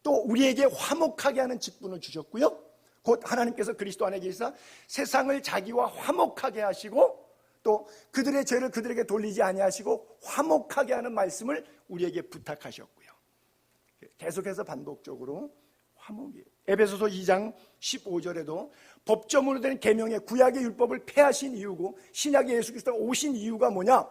또 우리에게 화목하게 하는 직분을 주셨고요, 곧 하나님께서 그리스도 안에 계시사 세상을 자기와 화목하게 하시고, 또 그들의 죄를 그들에게 돌리지 아니하시고 화목하게 하는 말씀을 우리에게 부탁하셨고요. 계속해서 반복적으로 화목이에요. 에베소서 2장 15절에도 법정으로 된 계명의 구약의 율법을 폐하신 이유고, 신약의 예수 그리스도가 오신 이유가 뭐냐?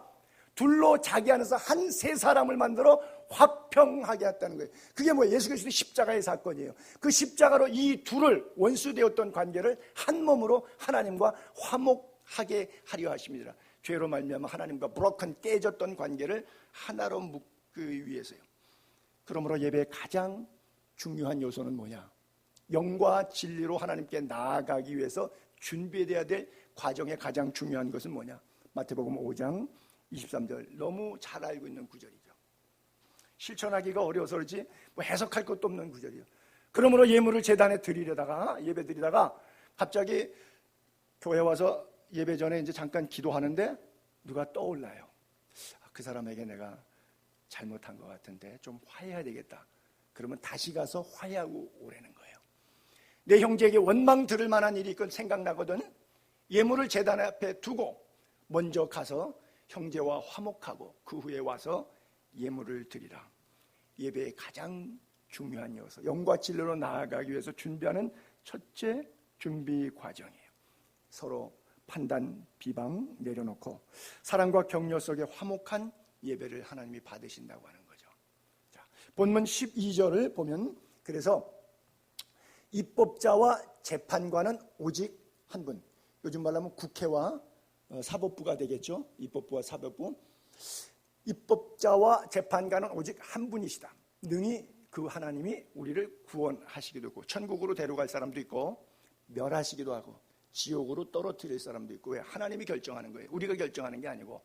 둘로 자기 안에서 한 세 사람을 만들어 화평하게 했다는 거예요. 그게 뭐예요? 예수 그리스도의 십자가의 사건이에요. 그 십자가로 이 둘을, 원수되었던 관계를 한 몸으로 하나님과 화목하게 하려 하십니다. 죄로 말미암아 하나님과 깨졌던 관계를 하나로 묶기 위해서요. 그러므로 예배의 가장 중요한 요소는 뭐냐? 영과 진리로 하나님께 나아가기 위해서 준비되어야 될 과정의 가장 중요한 것은 뭐냐? 마태복음 5장 23절, 너무 잘 알고 있는 구절이죠. 실천하기가 어려워서 그렇지 뭐 해석할 것도 없는 구절이에요. 그러므로 예물을 제단에 드리려다가, 예배 드리다가 갑자기 교회 와서 예배 전에 이제 잠깐 기도하는데 누가 떠올라요. 그 사람에게 내가 잘못한 것 같은데 좀 화해해야 되겠다. 그러면 다시 가서 화해하고 오라는 거예요. 내 형제에게 원망 들을 만한 일이 있건 생각나거든. 예물을 제단 앞에 두고 먼저 가서 형제와 화목하고 그 후에 와서 예물을 드리라. 예배의 가장 중요한 요소, 영과 진리로 나아가기 위해서 준비하는 첫째 준비 과정이에요. 서로 판단, 비방 내려놓고 사랑과 격려 속에 화목한 예배를 하나님이 받으신다고 하는 거죠. 자, 본문 12절을 보면, 그래서 입법자와 재판관은 오직 한 분, 요즘 말로 하면 국회와 사법부가 되겠죠. 입법부와 사법부. 입법자와 재판관은 오직 한 분이시다. 능히 그 하나님이 우리를 구원하시기도 하고, 천국으로 데려갈 사람도 있고 멸하시기도 하고 지옥으로 떨어뜨릴 사람도 있고. 왜? 하나님이 결정하는 거예요. 우리가 결정하는 게 아니고,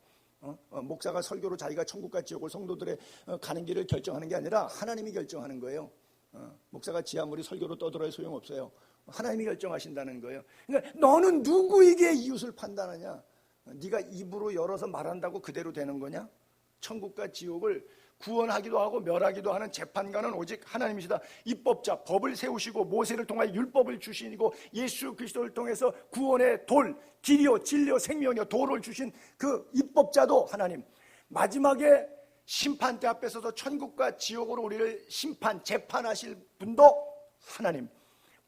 목사가 설교로 자기가 천국과 지옥을 성도들의 가는 길을 결정하는 게 아니라 하나님이 결정하는 거예요. 목사가 지 아무리 설교로 떠들어야 소용없어요. 하나님이 결정하신다는 거예요. 그러니까 너는 누구에게 이웃을 판단하냐? 네가 입으로 열어서 말한다고 그대로 되는 거냐? 천국과 지옥을 구원하기도 하고 멸하기도 하는 재판관은 오직 하나님이시다. 입법자, 법을 세우시고 모세를 통하여 율법을 주시고 예수 그리스도를 통해서 구원의 돌, 길이요 진리요 생명이요 도를 주신 그 입법자도 하나님, 마지막에 심판대 앞에서도 천국과 지옥으로 우리를 재판하실 분도 하나님,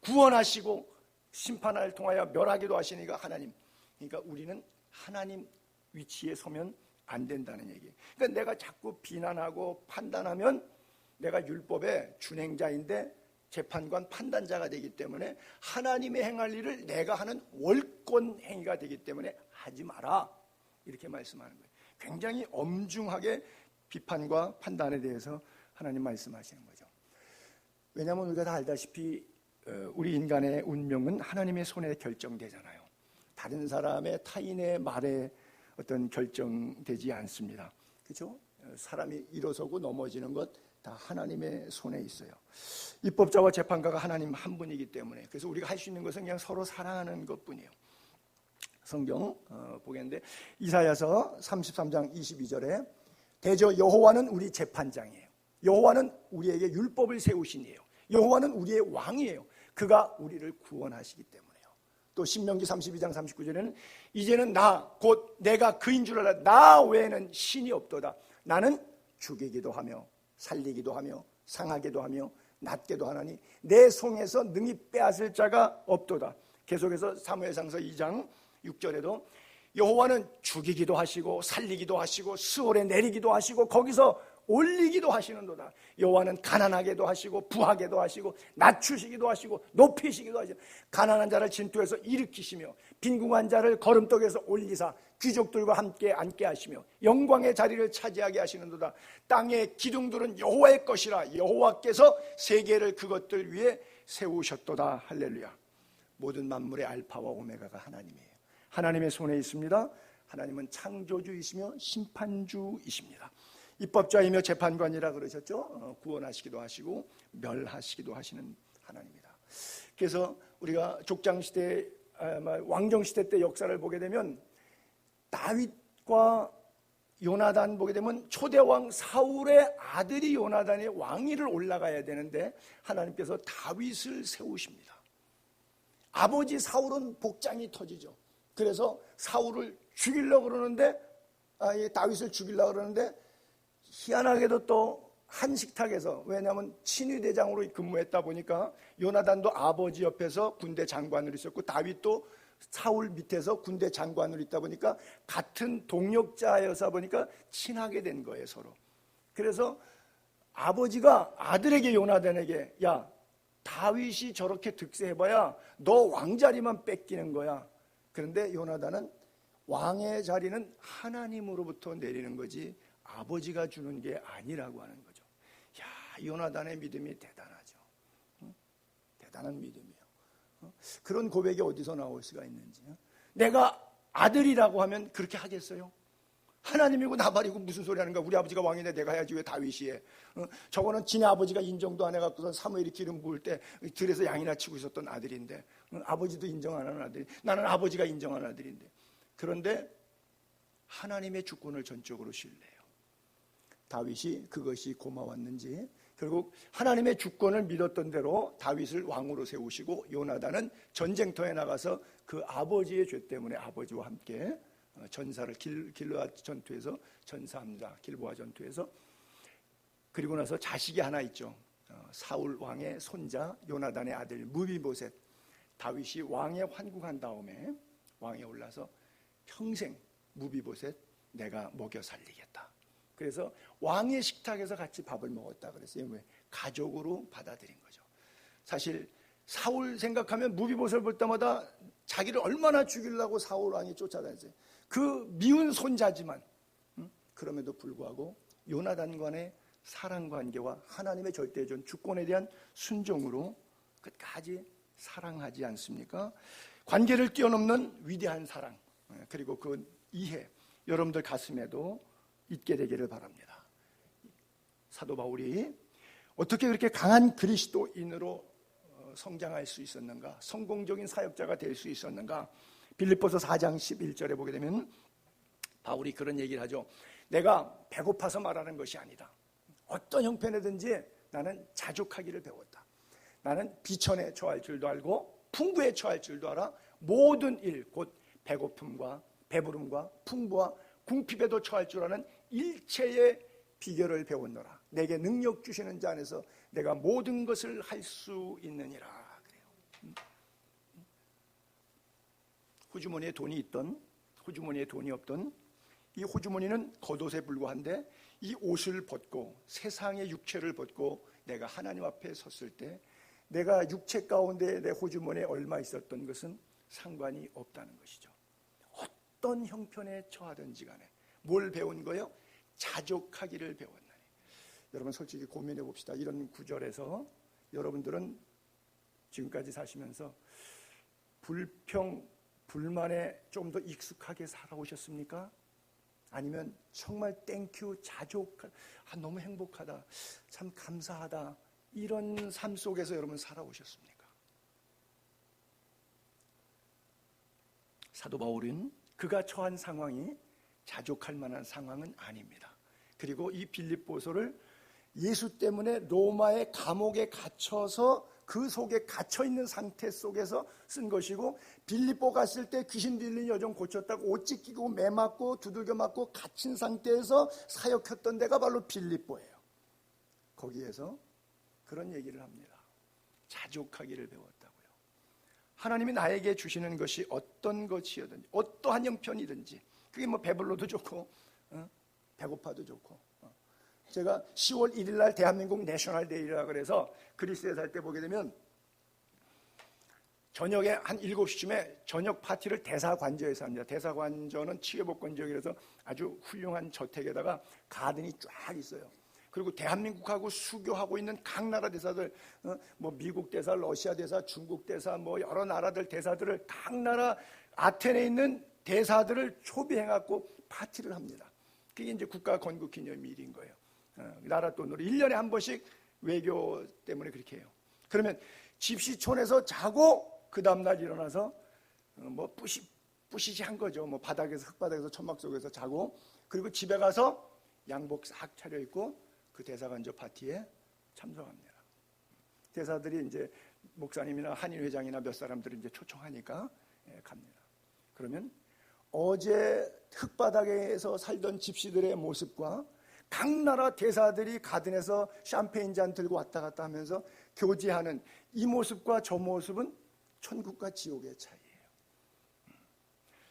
구원하시고 심판을 통하여 멸하기도 하시니까 하나님. 그러니까 우리는 하나님 위치에 서면 안 된다는 얘기예요. 그러니까 내가 자꾸 비난하고 판단하면 내가 율법의 준행자인데 재판관, 판단자가 되기 때문에 하나님의 행할 일을 내가 하는 월권 행위가 되기 때문에 하지 마라, 이렇게 말씀하는 거예요. 굉장히 엄중하게 비판과 판단에 대해서 하나님 말씀하시는 거죠. 왜냐하면 우리가 다 알다시피 우리 인간의 운명은 하나님의 손에 결정되잖아요. 다른 사람의, 타인의 말에 어떤 결정되지 않습니다. 그렇죠? 사람이 일어서고 넘어지는 것 다 하나님의 손에 있어요. 입법자와 재판가가 하나님 한 분이기 때문에, 그래서 우리가 할 수 있는 것은 그냥 서로 사랑하는 것뿐이에요. 성경 보겠는데 이사야서 33장 22절에 대저 여호와는 우리 재판장이에요. 여호와는 우리에게 율법을 세우신 이에요. 여호와는 우리의 왕이에요. 그가 우리를 구원하시기 때문에요. 또 신명기 32장 39절에는 이제는 나 곧 내가 그인 줄 알아 나 외에는 신이 없도다. 나는 죽이기도 하며 살리기도 하며 상하기도 하며 낫게도 하나니 내 손에서 능히 빼앗을 자가 없도다. 계속해서 사무엘상서 2장 6절에도 여호와는 죽이기도 하시고 살리기도 하시고 스올에 내리기도 하시고 거기서 올리기도 하시는도다. 여호와는 가난하게도 하시고 부하게도 하시고 낮추시기도 하시고 높이시기도 하시고 가난한 자를 진토에서 일으키시며 빈궁한 자를 거름떡에서 올리사 귀족들과 함께 앉게 하시며 영광의 자리를 차지하게 하시는도다. 땅의 기둥들은 여호와의 것이라 여호와께서 세계를 그것들 위에 세우셨도다. 할렐루야. 모든 만물의 알파와 오메가가 하나님이에요. 하나님의 손에 있습니다. 하나님은 창조주이시며 심판주이십니다. 입법자이며 재판관이라 그러셨죠. 구원하시기도 하시고 멸하시기도 하시는 하나님이다. 그래서 우리가 족장시대, 왕정시대 때 역사를 보게 되면 다윗과 요나단 보게 되면 초대왕 사울의 아들이 요나단이 왕위를 올라가야 되는데 하나님께서 다윗을 세우십니다. 아버지 사울은 복장이 터지죠. 그래서 사울을 죽이려고 그러는데, 다윗을 죽이려고 그러는데, 희한하게도 또 한 식탁에서, 왜냐하면 친위대장으로 근무했다 보니까 요나단도 아버지 옆에서 군대 장관으로 있었고 다윗도 사울 밑에서 군대 장관으로 있다 보니까 같은 동역자여서 보니까 친하게 된 거예요, 서로. 그래서 아버지가 아들에게, 요나단에게, 야, 다윗이 저렇게 득세해봐야 너 왕자리만 뺏기는 거야. 그런데 요나단은 왕의 자리는 하나님으로부터 내리는 거지 아버지가 주는 게 아니라고 하는 거죠. 야, 요나단의 믿음이 대단하죠. 대단한 믿음이에요. 그런 고백이 어디서 나올 수가 있는지. 내가 아들이라고 하면 그렇게 하겠어요? 하나님이고 나발이고 무슨 소리 하는가? 우리 아버지가 왕인데 내가 해야지 왜 다윗이 해? 저거는 지네 아버지가 인정도 안 해갖고선 사무엘이 기름 부을 때 들에서 양이나 치고 있었던 아들인데, 아버지도 인정 안 하는 아들이, 나는 아버지가 인정하는 아들인데. 그런데 하나님의 주권을 전적으로 신뢰해요. 다윗이 그것이 고마웠는지 결국 하나님의 주권을 믿었던 대로 다윗을 왕으로 세우시고, 요나단은 전쟁터에 나가서 그 아버지의 죄 때문에 아버지와 함께 전사를 길보아 전투에서 전사합니다. 길보아 전투에서. 그리고 나서 자식이 하나 있죠. 사울 왕의 손자 요나단의 아들 무비보셋. 다윗이 왕에 환궁한 다음에 왕에 올라서 평생 무비보셋 내가 먹여 살리겠다. 그래서 왕의 식탁에서 같이 밥을 먹었다 그랬어요. 왜? 가족으로 받아들인 거죠. 사실 사울 생각하면 무비보셋을 볼 때마다 자기를 얼마나 죽이려고 사울 왕이 쫓아다녔어요. 그 미운 손자지만 그럼에도 불구하고 요나단과의 사랑관계와 하나님의 절대적 주권에 대한 순종으로 끝까지 사랑하지 않습니까? 관계를 뛰어넘는 위대한 사랑, 그리고 그 이해, 여러분들 가슴에도 있게 되기를 바랍니다. 사도 바울이 어떻게 그렇게 강한 그리스도인으로 성장할 수 있었는가, 성공적인 사역자가 될 수 있었는가? 빌립보서 4장 11절에 보게 되면 바울이 그런 얘기를 하죠. 내가 배고파서 말하는 것이 아니다. 어떤 형편이든지 나는 자족하기를 배웠다. 나는 비천에 처할 줄도 알고 풍부에 처할 줄도 알아. 모든 일, 곧 배고픔과 배부름과 풍부와 궁핍에도 처할 줄 아는 일체의 비결을 배웠노라. 내게 능력 주시는 자 안에서 내가 모든 것을 할 수 있느니라. 그래요. 호주머니에 돈이 있던, 호주머니에 돈이 없던, 이 호주머니는 겉옷에 불과한데 이 옷을 벗고 세상의 육체를 벗고 내가 하나님 앞에 섰을 때 내가 육체 가운데 내 호주머니에 얼마 있었던 것은 상관이 없다는 것이죠. 어떤 형편에 처하든지 간에 뭘 배운 거예요? 자족하기를 배웠나니. 여러분 솔직히 고민해 봅시다. 이런 구절에서 여러분들은 지금까지 사시면서 불평, 불만에 좀 더 익숙하게 살아오셨습니까? 아니면 정말 땡큐, 자족, 너무 행복하다, 참 감사하다, 이런 삶 속에서 여러분 살아오셨습니까? 사도 바울은 그가 처한 상황이 자족할 만한 상황은 아닙니다. 그리고 이 빌립보서를 예수 때문에 로마의 감옥에 갇혀서 그 속에 갇혀있는 상태 속에서 쓴 것이고, 빌립보 갔을 때 귀신 들린 여종 고쳤다고 옷 찢기고 매 맞고 두들겨 맞고 갇힌 상태에서 사역했던 데가 바로 빌립보예요. 거기에서 그런 얘기를 합니다. 자족하기를 배웠다고요. 하나님이 나에게 주시는 것이 어떤 것이든지 어떠한 형편이든지, 그게 뭐 배불러도 좋고 배고파도 좋고. 제가 10월 1일 날 대한민국 내셔널 데이라 그래서 그리스에 살 때 보게 되면 저녁에 한 7시쯤에 저녁 파티를 대사관저에서 합니다. 대사관저는 치외복권 지역이라서 아주 훌륭한 저택에다가 가든이 쫙 있어요. 그리고 대한민국하고 수교하고 있는 각 나라 대사들, 뭐 미국 대사, 러시아 대사, 중국 대사, 뭐 여러 나라들 대사들을, 각 나라 아테네에 있는 대사들을 초대해갖고 파티를 합니다. 그게 이제 국가 건국 기념일인 거예요. 나라 돈으로 1년에 한 번씩 외교 때문에 그렇게 해요. 그러면 집시촌에서 자고 그 다음날 일어나서 뭐 뿌시시한 거죠. 뭐 바닥에서 흙바닥에서 천막 속에서 자고, 그리고 집에 가서 양복 싹 차려입고 그 대사관저 파티에 참석합니다. 대사들이 이제 목사님이나 한인 회장이나 몇 사람들이 이제 초청하니까 갑니다. 그러면 어제 흙바닥에서 살던 집시들의 모습과 각 나라 대사들이 가든에서 샴페인 잔 들고 왔다 갔다 하면서 교제하는 이 모습과 저 모습은 천국과 지옥의 차이예요.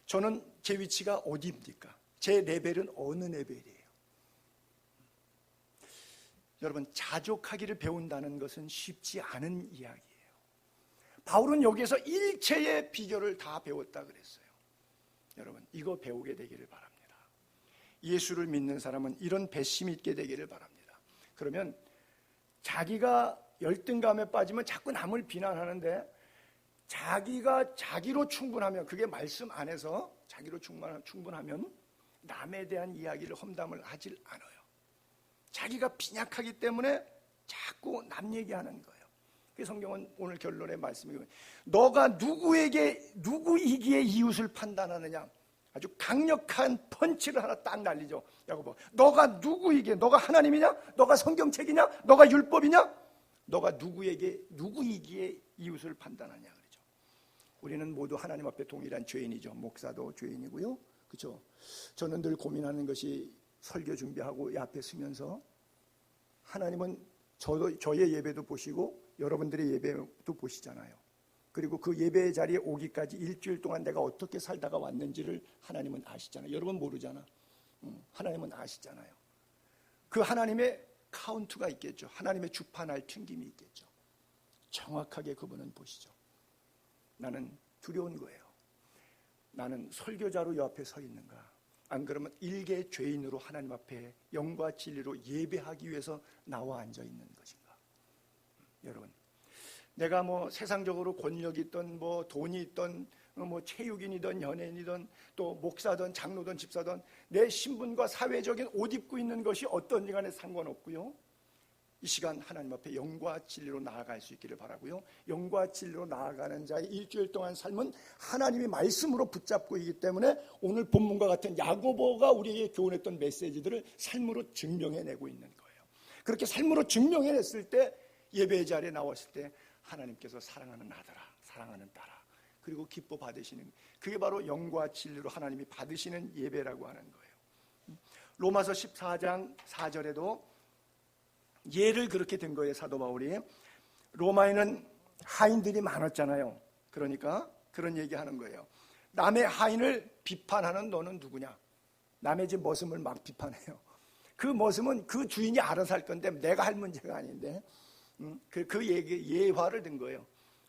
저는 제 위치가 어디입니까? 제 레벨은 어느 레벨이에요? 여러분, 자족하기를 배운다는 것은 쉽지 않은 이야기예요. 바울은 여기에서 일체의 비결을 다 배웠다 그랬어요. 여러분, 이거 배우게 되기를 바랍니다. 예수를 믿는 사람은 이런 배심이 있게 되기를 바랍니다. 그러면 자기가 열등감에 빠지면 자꾸 남을 비난하는데, 자기가 자기로 충분하면, 그게 말씀 안에서 자기로 충분하면 남에 대한 이야기를 험담을 하질 않아요. 자기가 빈약하기 때문에 자꾸 남 얘기하는 거예요. 그 성경은 오늘 결론의 말씀이거든요. 너가 누구이기에 이웃을 판단하느냐? 아주 강력한 펀치를 하나 딱 날리죠. 야고보, 너가 누구이기에, 너가 하나님이냐? 너가 성경책이냐? 너가 율법이냐? 너가 누구이기에 이웃을 판단하냐 그러죠. 우리는 모두 하나님 앞에 동일한 죄인이죠. 목사도 죄인이고요. 그렇죠? 저는 늘 고민하는 것이, 설교 준비하고 이 앞에 서면서 하나님은 저의 예배도 보시고 여러분들의 예배도 보시잖아요. 그리고 그 예배의 자리에 오기까지 일주일 동안 내가 어떻게 살다가 왔는지를 하나님은 아시잖아요. 여러분 모르잖아. 하나님은 아시잖아요. 그 하나님의 카운트가 있겠죠. 하나님의 주판할 튕김이 있겠죠. 정확하게 그분은 보시죠. 나는 두려운 거예요. 나는 설교자로 요 앞에 서 있는가? 안 그러면 일개 죄인으로 하나님 앞에 영과 진리로 예배하기 위해서 나와 앉아 있는 것인가? 여러분, 내가 뭐 세상적으로 권력이 있던, 뭐 돈이 있던, 뭐 체육인이든 연예인이든 또 목사든 장로든 집사든 내 신분과 사회적인 옷 입고 있는 것이 어떤지 간에 상관없고요. 이 시간 하나님 앞에 영과 진리로 나아갈 수 있기를 바라고요. 영과 진리로 나아가는 자의 일주일 동안 삶은 하나님의 말씀으로 붙잡고 있기 때문에 오늘 본문과 같은 야고보가 우리에게 교훈했던 메시지들을 삶으로 증명해내고 있는 거예요. 그렇게 삶으로 증명해냈을 때, 예배의 자리에 나왔을 때 하나님께서 사랑하는 아들아, 사랑하는 딸아, 그리고 기뻐 받으시는, 그게 바로 영과 진리로 하나님이 받으시는 예배라고 하는 거예요. 로마서 14장 4절에도 예를 그렇게 든 거예요. 사도 바울이 로마에는 하인들이 많았잖아요. 그러니까 그런 얘기하는 거예요. 남의 하인을 비판하는 너는 누구냐? 남의 집 머슴을 막 비판해요. 그 머슴은 그 주인이 알아서 할 건데 내가 할 문제가 아닌데, 그 얘기, 예화를 든 거예요.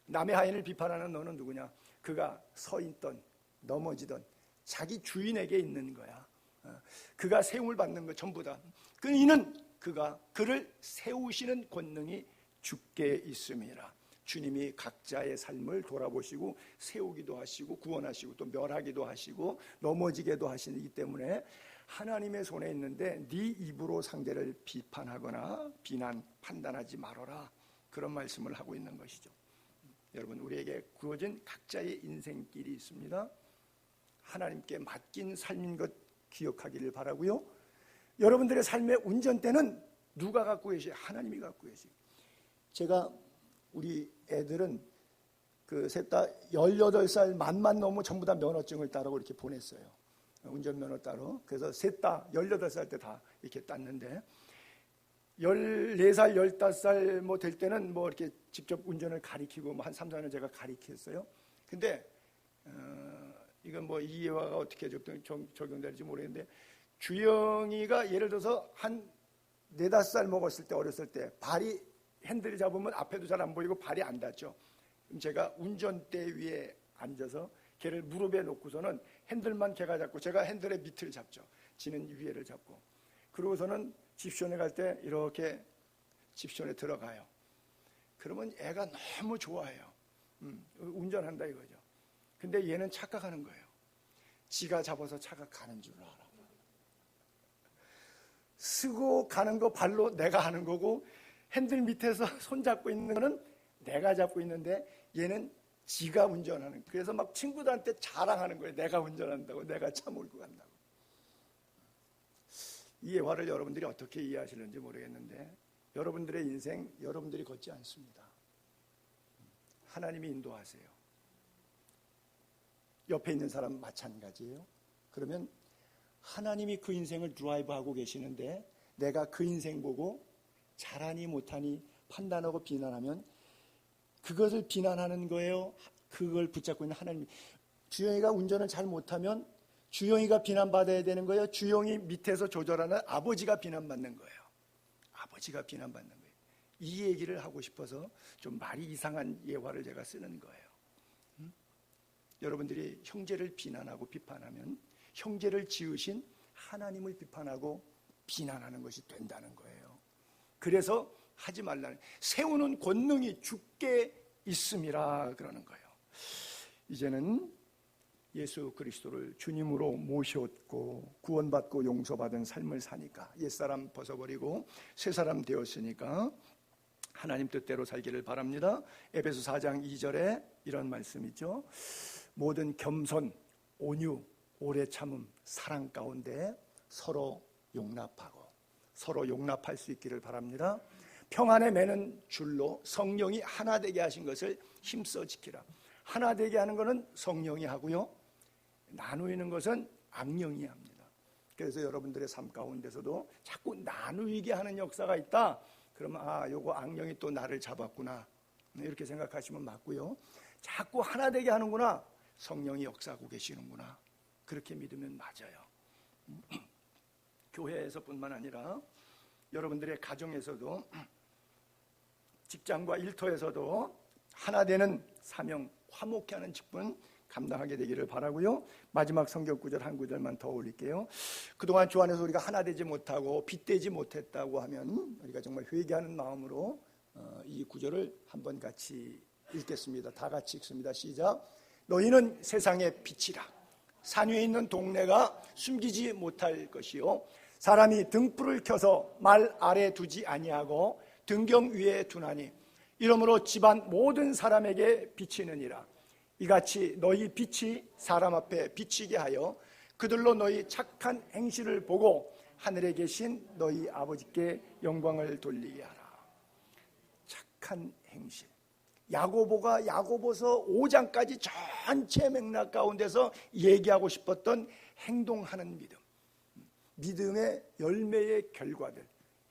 남의 하인을 비판하는 너는 누구냐? 그가 서 있던 넘어지던 자기 주인에게 있는 거야. 그가 세움을 받는 거 전부 다. 이는 그를 세우시는 권능이 주께 있음이라. 주님이 각자의 삶을 돌아보시고 세우기도 하시고 구원하시고 또 멸하기도 하시고 넘어지게도 하시기 때문에 하나님의 손에 있는데 네 입으로 상대를 비판하거나 판단하지 말아라. 그런 말씀을 하고 있는 것이죠. 여러분, 우리에게 주어진 각자의 인생길이 있습니다. 하나님께 맡긴 삶인 것 기억하기를 바라고요. 여러분들의 삶의 운전대는 누가 갖고 계세요? 하나님이 갖고 계세요. 제가 우리 애들은 셋 다 18살 만만 넘으면 전부 다 면허증을 따라고 이렇게 보냈어요. 운전면허 따로. 그래서 셋 다 18살 때 다 이렇게 땄는데 14살, 15살 뭐 될 때는 뭐 이렇게 직접 운전을 가리키고 뭐 한 3, 4년 제가 가리켰어요. 근데 이건 뭐 이 예화가 어떻게 적용될지 모르겠는데 주영이가 예를 들어서 한 4, 5살 먹었을 때, 어렸을 때 발이 핸들을 잡으면 앞에도 잘 안 보이고 발이 안 닿죠. 그럼 제가 운전대 위에 앉아서 걔를 무릎에 놓고서는 핸들만 걔가 잡고 제가 핸들의 밑을 잡죠. 지는 위에를 잡고. 그러고서는 집시원에 갈 때 이렇게 집시원에 들어가요. 그러면 애가 너무 좋아해요. 운전한다 이거죠. 근데 얘는 착각하는 거예요. 지가 잡아서 차가 가는 줄 알아. 쓰고 가는 거 발로 내가 하는 거고 핸들 밑에서 손 잡고 있는 거는 내가 잡고 있는데 얘는 지가 운전하는. 그래서 막 친구들한테 자랑하는 거예요. 내가 운전한다고, 내가 차 몰고 간다고. 이 예화를 여러분들이 어떻게 이해하시는지 모르겠는데 여러분들의 인생 여러분들이 걷지 않습니다. 하나님이 인도하세요. 옆에 있는 사람 마찬가지예요. 그러면 하나님이 그 인생을 드라이브하고 계시는데 내가 그 인생 보고 잘하니 못하니 판단하고 비난하면 그것을 비난하는 거예요? 그걸 붙잡고 있는 하나님. 주영이가 운전을 잘 못하면 주영이가 비난받아야 되는 거예요? 주영이 밑에서 조절하는 아버지가 비난받는 거예요? 아버지가 비난받는 거예요. 이 얘기를 하고 싶어서 좀 말이 이상한 예화를 제가 쓰는 거예요. 여러분들이 형제를 비난하고 비판하면 형제를 지으신 하나님을 비판하고 비난하는 것이 된다는 거예요. 그래서 하지 말라는, 세우는 권능이 주께 있음이라 그러는 거예요. 이제는 예수 그리스도를 주님으로 모셨고 구원받고 용서받은 삶을 사니까, 옛사람 벗어버리고 새사람 되었으니까 하나님 뜻대로 살기를 바랍니다. 에베소 4장 2절에 이런 말씀이죠. 모든 겸손, 온유, 오래 참음, 사랑 가운데 서로 용납하고, 서로 용납할 수 있기를 바랍니다. 평안에 매는 줄로 성령이 하나 되게 하신 것을 힘써 지키라. 하나 되게 하는 것은 성령이 하고요, 나누는 것은 악령이 합니다. 그래서 여러분들의 삶 가운데서도 자꾸 나누게 하는 역사가 있다. 그러면 요거 악령이 또 나를 잡았구나, 이렇게 생각하시면 맞고요. 자꾸 하나 되게 하는구나, 성령이 역사하고 계시는구나, 그렇게 믿으면 맞아요. 교회에서뿐만 아니라 여러분들의 가정에서도, 직장과 일터에서도 하나 되는 사명, 화목케 하는 직분 감당하게 되기를 바라고요. 마지막 성경 구절 한 구절만 더 올릴게요. 그동안 주 안에서 우리가 하나 되지 못하고 빗대지 못했다고 하면 우리가 정말 회개하는 마음으로 이 구절을 한번 같이 읽겠습니다. 다 같이 읽습니다. 시작. 너희는 세상의 빛이라. 산 위에 있는 동네가 숨기지 못할 것이요, 사람이 등불을 켜서 말 아래 두지 아니하고 등경 위에 두나니 이러므로 집안 모든 사람에게 비치느니라. 이같이 너희 빛이 사람 앞에 비치게 하여 그들로 너희 착한 행실을 보고 하늘에 계신 너희 아버지께 영광을 돌리게 하라. 착한 행실. 야고보가 야고보서 5장까지 전체 맥락 가운데서 얘기하고 싶었던 행동하는 믿음, 믿음의 열매의 결과들,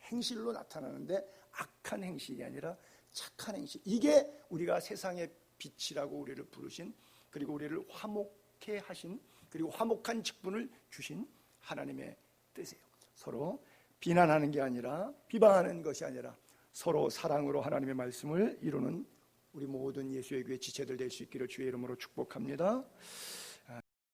행실로 나타나는데 악한 행실이 아니라 착한 행실. 이게 우리가 세상의 빛이라고 우리를 부르신, 그리고 우리를 화목케 하신, 그리고 화목한 직분을 주신 하나님의 뜻이에요. 서로 비난하는 게 아니라, 비방하는 것이 아니라 서로 사랑으로 하나님의 말씀을 이루는 우리 모든 예수의 교회 지체들 될 수 있기를 주의 이름으로 축복합니다.